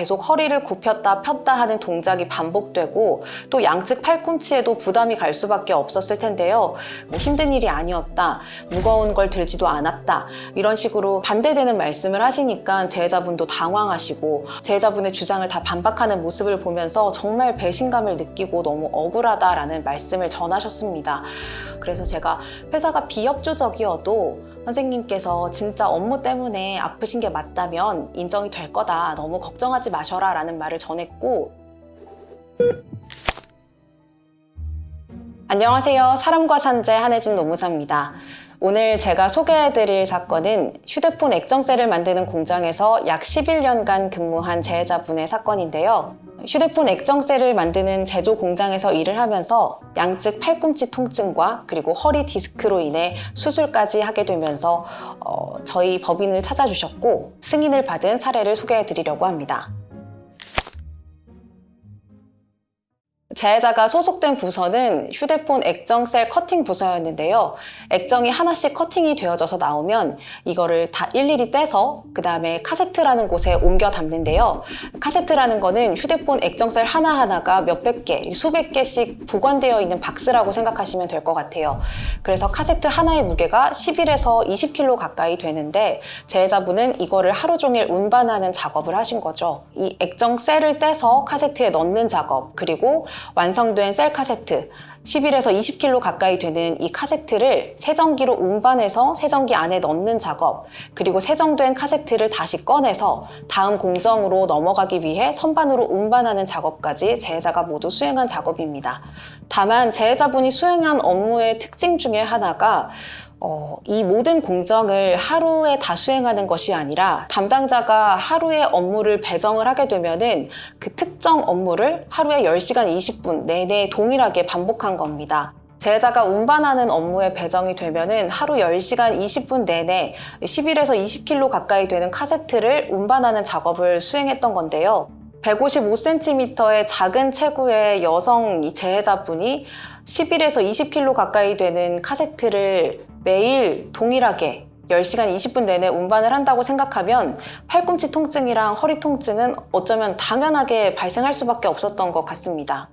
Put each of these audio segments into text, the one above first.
계속 허리를 굽혔다 폈다 하는 동작이 반복되고 또 양측 팔꿈치에도 부담이 갈 수밖에 없었을 텐데요. 뭐 힘든 일이 아니었다, 무거운 걸 들지도 않았다, 이런 식으로 반대되는 말씀을 하시니까 제자분도 당황하시고 제자분의 주장을 다 반박하는 모습을 보면서 정말 배신감을 느끼고 너무 억울하다라는 말씀을 전하셨습니다. 그래서 제가 회사가 비협조적이어도 선생님께서 진짜 업무 때문에 아프신 게 맞다면 인정이 될 거다, 너무 걱정하지 마셔라 라는 말을 전했고, 안녕하세요. 사람과 산재 한혜진 노무사입니다. 오늘 제가 소개해드릴 사건은 휴대폰 액정셀을 만드는 공장에서 약 11년간 근무한 재해자분의 사건인데요. 휴대폰 액정셀을 만드는 제조 공장에서 일을 하면서 양측 팔꿈치 통증과 그리고 허리 디스크로 인해 수술까지 하게 되면서 저희 법인을 찾아주셨고 승인을 받은 사례를 소개해드리려고 합니다. 재해자가 소속된 부서는 휴대폰 액정셀 커팅 부서였는데요. 액정이 하나씩 커팅이 되어져서 나오면 이거를 다 일일이 떼서 그 다음에 카세트라는 곳에 옮겨 담는데요. 카세트라는 거는 휴대폰 액정셀 하나하나가 몇백 개, 수백 개씩 보관되어 있는 박스라고 생각하시면 될 것 같아요. 그래서 카세트 하나의 무게가 11에서 20kg 가까이 되는데 재해자분은 이거를 하루 종일 운반하는 작업을 하신 거죠. 이 액정셀을 떼서 카세트에 넣는 작업, 그리고 완성된 셀 카세트 11에서 20kg 가까이 되는 이 카세트를 세정기로 운반해서 세정기 안에 넣는 작업, 그리고 세정된 카세트를 다시 꺼내서 다음 공정으로 넘어가기 위해 선반으로 운반하는 작업까지 재해자가 모두 수행한 작업입니다. 다만 재해자분이 수행한 업무의 특징 중에 하나가 이 모든 공정을 하루에 다 수행하는 것이 아니라 담당자가 하루에 업무를 배정을 하게 되면은 그 특정 업무를 하루에 10시간 20분 내내 동일하게 반복한 겁니다. 재해자가 운반하는 업무에 배정이 되면은 하루 10시간 20분 내내 11에서 20kg 가까이 되는 카세트를 운반하는 작업을 수행했던 건데요. 155cm의 작은 체구의 여성 재해자분이 11에서 20kg 가까이 되는 카세트를 매일 동일하게 10시간 20분 내내 운반을 한다고 생각하면 팔꿈치 통증이랑 허리 통증은 어쩌면 당연하게 발생할 수밖에 없었던 것 같습니다.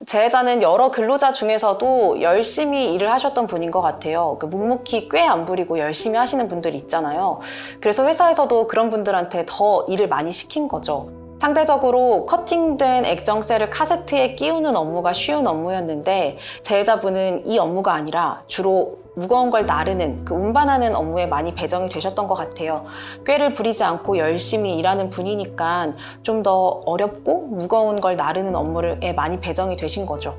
재해자는 여러 근로자 중에서도 열심히 일을 하셨던 분인 것 같아요. 묵묵히 꽤 안 부리고 열심히 하시는 분들 있잖아요. 그래서 회사에서도 그런 분들한테 더 일을 많이 시킨 거죠. 상대적으로 커팅된 액정셀을 카세트에 끼우는 업무가 쉬운 업무였는데 재해자분은 이 업무가 아니라 주로 무거운 걸 나르는 운반하는 업무에 많이 배정이 되셨던 것 같아요. 꾀를 부리지 않고 열심히 일하는 분이니까 좀 더 어렵고 무거운 걸 나르는 업무에 많이 배정이 되신 거죠.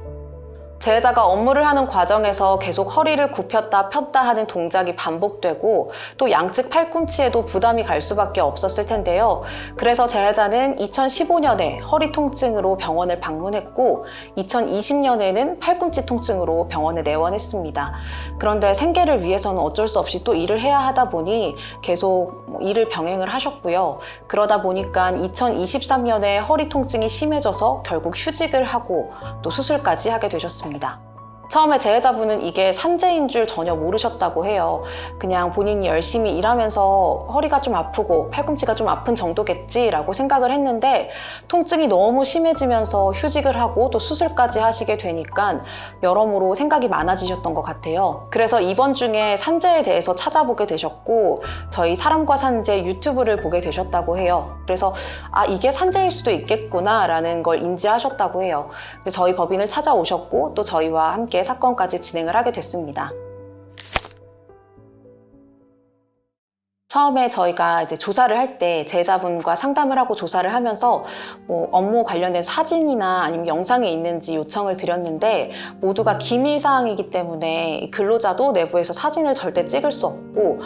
재해자가 업무를 하는 과정에서 계속 허리를 굽혔다 폈다 하는 동작이 반복되고 또 양측 팔꿈치에도 부담이 갈 수밖에 없었을 텐데요. 그래서 재해자는 2015년에 허리 통증으로 병원을 방문했고 2020년에는 팔꿈치 통증으로 병원에 내원했습니다. 그런데 생계를 위해서는 어쩔 수 없이 또 일을 해야 하다 보니 계속 일을 병행을 하셨고요. 그러다 보니까 2023년에 허리 통증이 심해져서 결국 휴직을 하고 또 수술까지 하게 되셨습니다. 처음에 재해자분은 이게 산재인 줄 전혀 모르셨다고 해요. 그냥 본인이 열심히 일하면서 허리가 좀 아프고 팔꿈치가 좀 아픈 정도겠지라고 생각을 했는데 통증이 너무 심해지면서 휴직을 하고 또 수술까지 하시게 되니까 여러모로 생각이 많아지셨던 것 같아요. 그래서 이번 중에 산재에 대해서 찾아보게 되셨고 저희 사람과 산재 유튜브를 보게 되셨다고 해요. 그래서 이게 산재일 수도 있겠구나 라는 걸 인지하셨다고 해요. 그래서 저희 법인을 찾아오셨고 또 저희와 함께 사건까지 진행을 하게 됐습니다. 처음에 저희가 이제 조사를 할 때 재해자분과 상담을 하고 조사를 하면서 업무 관련된 사진이나 아니면 영상이 있는지 요청을 드렸는데 모두가 기밀사항이기 때문에 근로자도 내부에서 사진을 절대 찍을 수 없고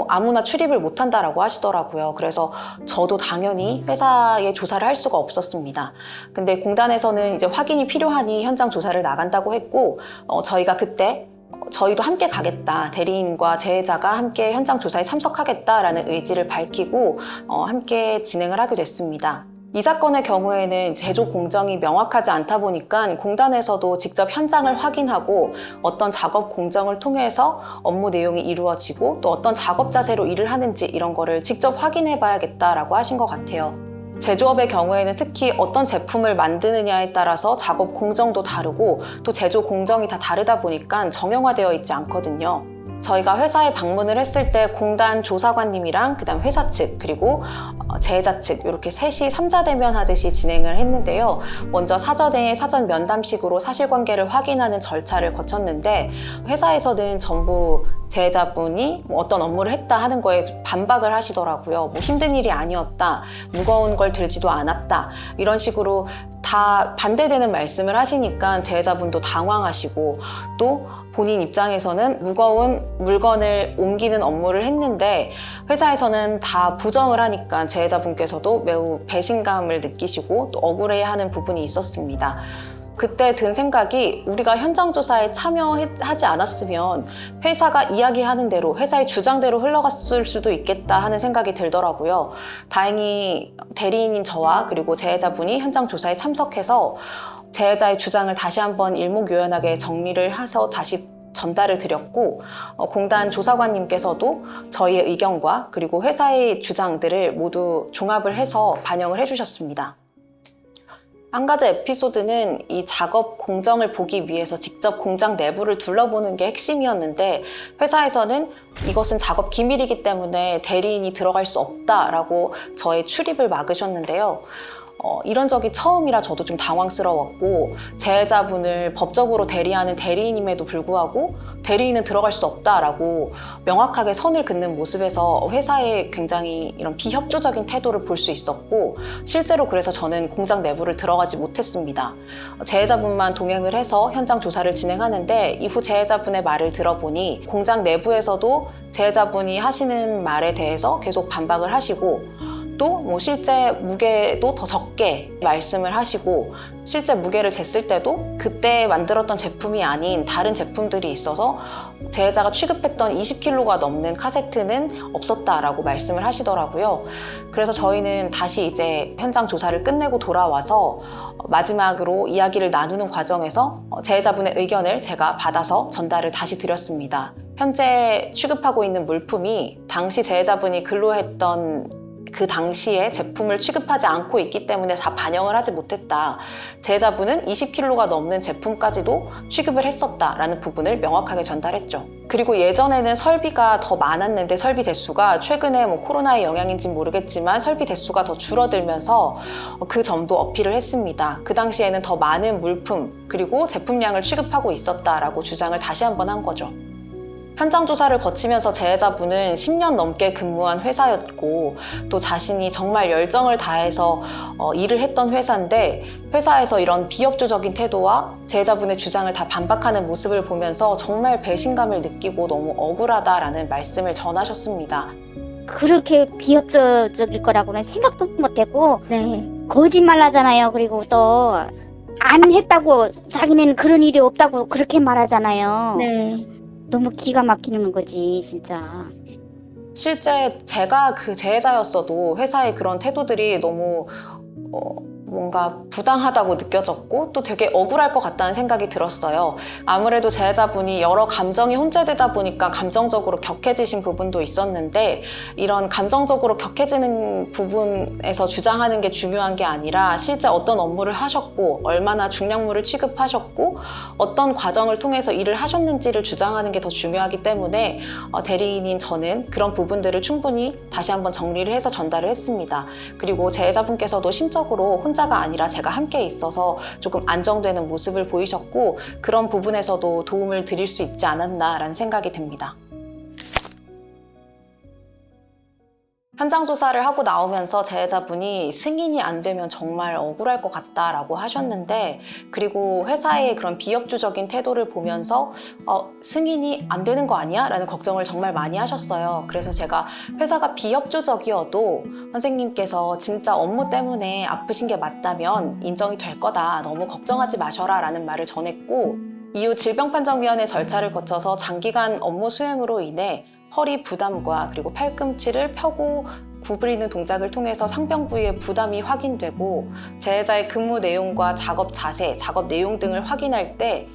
아무나 출입을 못한다라고 하시더라고요. 그래서 저도 당연히 회사에 조사를 할 수가 없었습니다. 근데 공단에서는 이제 확인이 필요하니 현장 조사를 나간다고 했고 저희가 그때 저희도 함께 가겠다, 대리인과 재해자가 함께 현장 조사에 참석하겠다라는 의지를 밝히고 함께 진행을 하게 됐습니다. 이 사건의 경우에는 제조 공정이 명확하지 않다 보니까 공단에서도 직접 현장을 확인하고 어떤 작업 공정을 통해서 업무 내용이 이루어지고 또 어떤 작업 자세로 일을 하는지 이런 거를 직접 확인해 봐야겠다라고 하신 것 같아요. 제조업의 경우에는 특히 어떤 제품을 만드느냐에 따라서 작업 공정도 다르고 또 제조 공정이 다 다르다 보니까 정형화되어 있지 않거든요. 저희가 회사에 방문을 했을 때 공단 조사관님이랑 그다음 회사 측 그리고 제자 측 이렇게 셋이 삼자대면 하듯이 진행을 했는데요. 먼저 사전에 사전 면담식으로 사실관계를 확인하는 절차를 거쳤는데 회사에서는 전부 제자분이 어떤 업무를 했다 하는 거에 반박을 하시더라고요. 뭐 힘든 일이 아니었다, 무거운 걸 들지도 않았다 이런 식으로 다 반대되는 말씀을 하시니까 제자분도 당황하시고 또 본인 입장에서는 무거운 물건을 옮기는 업무를 했는데 회사에서는 다 부정을 하니까 제자분께서도 매우 배신감을 느끼시고 또 억울해하는 부분이 있었습니다. 그때 든 생각이 우리가 현장 조사에 참여하지 않았으면 회사가 이야기하는 대로 회사의 주장대로 흘러갔을 수도 있겠다 하는 생각이 들더라고요. 다행히 대리인인 저와 그리고 제자분이 현장 조사에 참석해서 제자의 주장을 다시 한번 일목요연하게 정리를 해서 다시 전달을 드렸고 공단 조사관님께서도 저희의 의견과 그리고 회사의 주장들을 모두 종합을 해서 반영을 해주셨습니다. 한 가지 에피소드는 이 작업 공정을 보기 위해서 직접 공장 내부를 둘러보는 게 핵심이었는데 회사에서는 이것은 작업 기밀이기 때문에 대리인이 들어갈 수 없다라고 저의 출입을 막으셨는데요. 이런 적이 처음이라 저도 좀 당황스러웠고 제자분을 법적으로 대리하는 대리인임에도 불구하고 대리인은 들어갈 수 없다라고 명확하게 선을 긋는 모습에서 회사의 굉장히 이런 비협조적인 태도를 볼 수 있었고 실제로 그래서 저는 공장 내부를 들어가지 못했습니다. 제자분만 동행을 해서 현장 조사를 진행하는데 이후 제자분의 말을 들어보니 공장 내부에서도 제자분이 하시는 말에 대해서 계속 반박을 하시고 또 뭐 실제 무게도 더 적게 말씀을 하시고 실제 무게를 쟀을 때도 그때 만들었던 제품이 아닌 다른 제품들이 있어서 제자가 취급했던 20kg가 넘는 카세트는 없었다라고 말씀을 하시더라고요. 그래서 저희는 다시 이제 현장 조사를 끝내고 돌아와서 마지막으로 이야기를 나누는 과정에서 제자분의 의견을 제가 받아서 전달을 다시 드렸습니다. 현재 취급하고 있는 물품이 당시 제자분이 근로했던 그 당시에 제품을 취급하지 않고 있기 때문에 다 반영을 하지 못했다. 제자분은 20kg가 넘는 제품까지도 취급을 했었다라는 부분을 명확하게 전달했죠. 그리고 예전에는 설비가 더 많았는데 설비 대수가 최근에 뭐 코로나의 영향인지 모르겠지만 설비 대수가 더 줄어들면서 그 점도 어필을 했습니다. 그 당시에는 더 많은 물품 그리고 제품량을 취급하고 있었다라고 주장을 다시 한번 한 거죠. 현장 조사를 거치면서 제자분은 10년 넘게 근무한 회사였고 또 자신이 정말 열정을 다해서 일을 했던 회사인데 회사에서 이런 비협조적인 태도와 제자분의 주장을 다 반박하는 모습을 보면서 정말 배신감을 느끼고 너무 억울하다라는 말씀을 전하셨습니다. 그렇게 비협조적일 거라고는 생각도 못했고 거짓말 하잖아요. 그리고 또 안 했다고 자기는 그런 일이 없다고 그렇게 말하잖아요. 너무 기가 막히는 거지 진짜. 실제 제가 그 제자였어도 회사의 그런 태도들이 너무 뭔가 부당하다고 느껴졌고 또 되게 억울할 것 같다는 생각이 들었어요. 아무래도 제자분이 여러 감정이 혼재되다 보니까 감정적으로 격해지신 부분도 있었는데 이런 감정적으로 격해지는 부분에서 주장하는 게 중요한 게 아니라 실제 어떤 업무를 하셨고 얼마나 중량물을 취급하셨고 어떤 과정을 통해서 일을 하셨는지를 주장하는 게 더 중요하기 때문에 대리인인 저는 그런 부분들을 충분히 다시 한번 정리를 해서 전달을 했습니다. 그리고 제자분께서도 심적으로 혼자가 아니라 제가 함께 있어서 조금 안정되는 모습을 보이셨고 그런 부분에서도 도움을 드릴 수 있지 않았나라는 생각이 듭니다. 현장 조사를 하고 나오면서 제자분이 승인이 안 되면 정말 억울할 것 같다라고 하셨는데 그리고 회사의 그런 비협조적인 태도를 보면서 승인이 안 되는 거 아니야? 라는 걱정을 정말 많이 하셨어요. 그래서 제가 회사가 비협조적이어도 선생님께서 진짜 업무 때문에 아프신 게 맞다면 인정이 될 거다. 너무 걱정하지 마셔라 라는 말을 전했고 이후 질병판정위원회 절차를 거쳐서 장기간 업무 수행으로 인해 허리 부담과 그리고 팔꿈치를 펴고 구부리는 동작을 통해서 상병 부위의 부담이 확인되고 재해자의 근무 내용과 작업 자세, 작업 내용 등을 확인할 때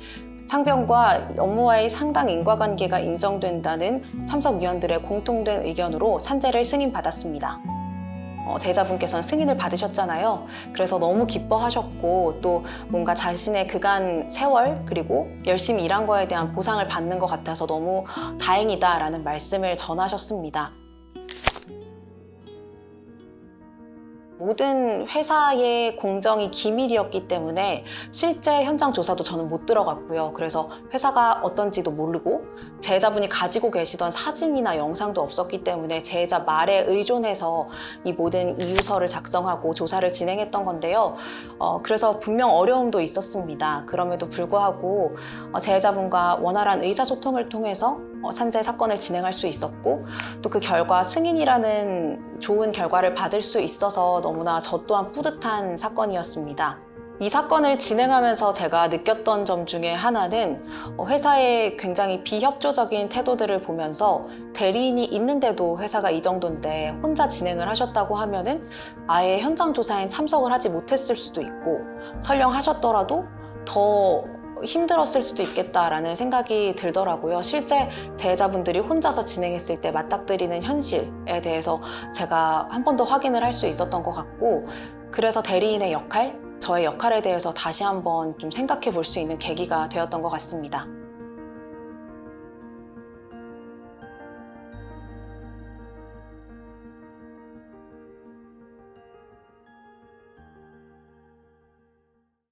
상병과 업무와의 상당 인과관계가 인정된다는 참석위원들의 공통된 의견으로 산재를 승인받았습니다. 제자분께서는 승인을 받으셨잖아요. 그래서 너무 기뻐하셨고 또 뭔가 자신의 그간 세월 그리고 열심히 일한 거에 대한 보상을 받는 것 같아서 너무 다행이다라는 말씀을 전하셨습니다. 모든 회사의 공정이 기밀이었기 때문에 실제 현장 조사도 저는 못 들어갔고요. 그래서 회사가 어떤지도 모르고 제자분이 가지고 계시던 사진이나 영상도 없었기 때문에 제자 말에 의존해서 이 모든 이유서를 작성하고 조사를 진행했던 건데요. 그래서 분명 어려움도 있었습니다. 그럼에도 불구하고 제자분과 원활한 의사소통을 통해서 산재 사건을 진행할 수 있었고 또 그 결과 승인이라는 좋은 결과를 받을 수 있어서 너무나 저 또한 뿌듯한 사건이었습니다. 이 사건을 진행하면서 제가 느꼈던 점 중에 하나는 회사의 굉장히 비협조적인 태도들을 보면서 대리인이 있는데도 회사가 이 정도인데 혼자 진행을 하셨다고 하면은 아예 현장 조사엔 참석을 하지 못했을 수도 있고 설령 하셨더라도 더 힘들었을 수도 있겠다라는 생각이 들더라고요. 실제 제자분들이 혼자서 진행했을 때 맞닥뜨리는 현실에 대해서 제가 한 번 더 확인을 할 수 있었던 것 같고 그래서 대리인의 역할, 저의 역할에 대해서 다시 한번 좀 생각해 볼 수 있는 계기가 되었던 것 같습니다.